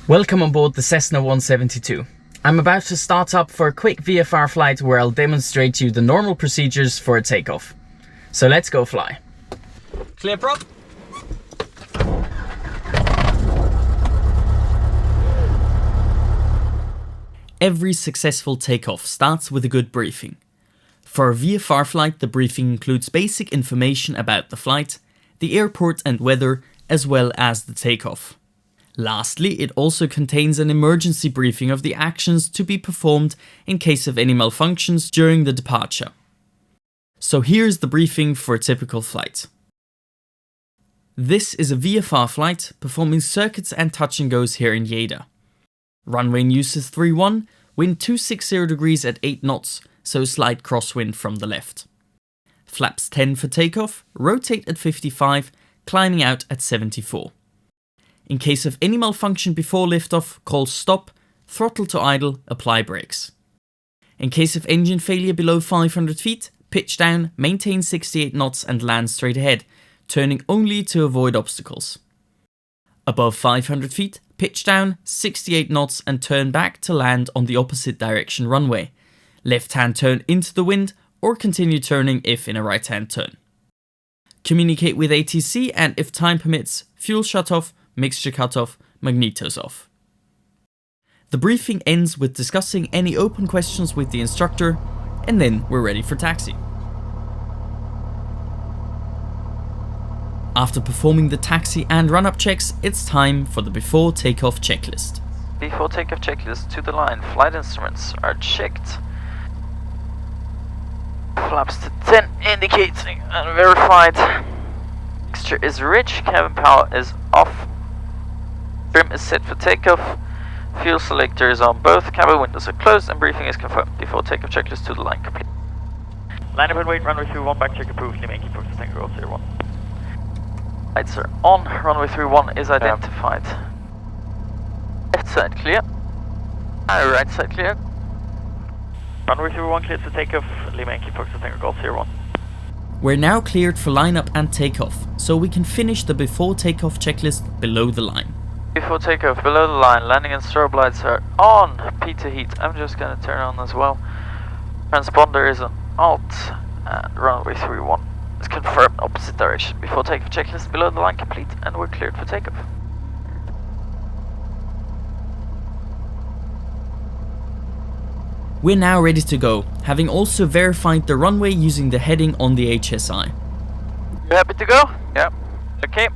Welcome on board the Cessna 172. I'm about to start up for a quick VFR flight where I'll demonstrate you the normal procedures for a takeoff. So let's go fly. Clear prop. Every successful takeoff starts with a good briefing. For a VFR flight, the briefing includes basic information about the flight, the airport and weather, as well as the takeoff. Lastly, it also contains an emergency briefing of the actions to be performed in case of any malfunctions during the departure. So here's the briefing for a typical flight. This is a VFR flight performing circuits and touch and goes here in Jeddah. Runway news is 31, wind 260 degrees at 8 knots, so slight crosswind from the left. Flaps 10 for takeoff, rotate at 55, climbing out at 74. In case of any malfunction before liftoff, call stop, throttle to idle, apply brakes. In case of engine failure below 500 feet, pitch down, maintain 68 knots and land straight ahead, turning only to avoid obstacles. Above 500 feet, pitch down, 68 knots and turn back to land on the opposite direction runway. Left hand turn into the wind or continue turning if in a right hand turn. Communicate with ATC and if time permits, fuel shut off, mixture cut off, magnetos off. The briefing ends with discussing any open questions with the instructor, and then we're ready for taxi. After performing the taxi and run-up checks, it's time for the before takeoff checklist. Before takeoff checklist to the line, flight instruments are checked. Flaps to 10 indicating and verified. Mixture is rich, cabin power is off. Trim is set for takeoff. Fuel selector is on both. Cabin windows are closed and briefing is confirmed. Before takeoff checklist to the line complete. Line up and wait. Runway 31 back check approved. Making focus Tango Roll 01. Lights are on. Runway 31 is identified. Left side clear. Right side clear. Runway 31 cleared for takeoff. Lima Yankee focus Tango Roll 01. We're now cleared for lineup and takeoff, so we can finish the before takeoff checklist below the line. Before takeoff, below the line, landing and strobe lights are on. P2 heat, I'm just going to turn on as well. Transponder is on alt, and runway 31 is confirmed opposite direction. Before takeoff checklist, below the line complete, and we're cleared for takeoff. We're now ready to go, having also verified the runway using the heading on the HSI. You happy to go? Yeah. Okay.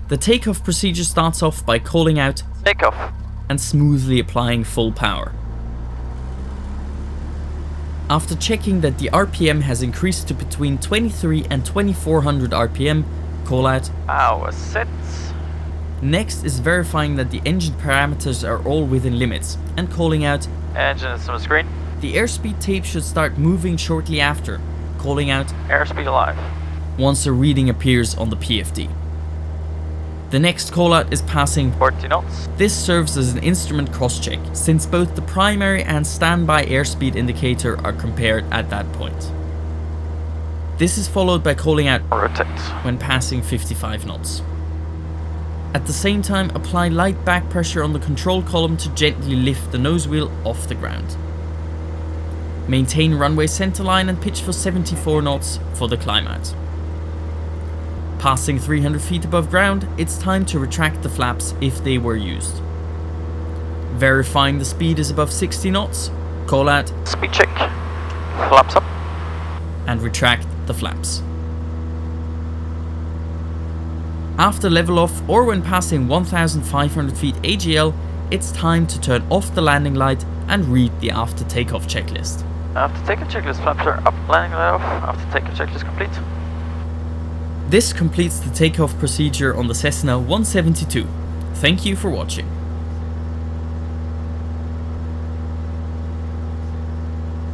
The takeoff procedure starts off by calling out Takeoff and smoothly applying full power. After checking that the RPM has increased to between 23 and 2400 RPM, call out Power set. Next is verifying that the engine parameters are all within limits and calling out Engine is on the screen. The airspeed tape should start moving shortly after, calling out Airspeed alive. once a reading appears on the PFD. The next callout is passing 40 knots. This serves as an instrument cross-check, since both the primary and standby airspeed indicator are compared at that point. This is followed by calling out Rotate. when passing 55 knots. At the same time, apply light back pressure on the control column to gently lift the nose wheel off the ground. Maintain runway centerline and pitch for 74 knots for the climb out. Passing 300 feet above ground, it's time to retract the flaps if they were used. Verifying the speed is above 60 knots, call out Speed check. Flaps up. and retract the flaps. After level off or when passing 1500 feet AGL, it's time to turn off the landing light and read the after takeoff checklist. After takeoff checklist, flaps are up, landing light off. After takeoff checklist complete. This completes the takeoff procedure on the Cessna 172. Thank you for watching.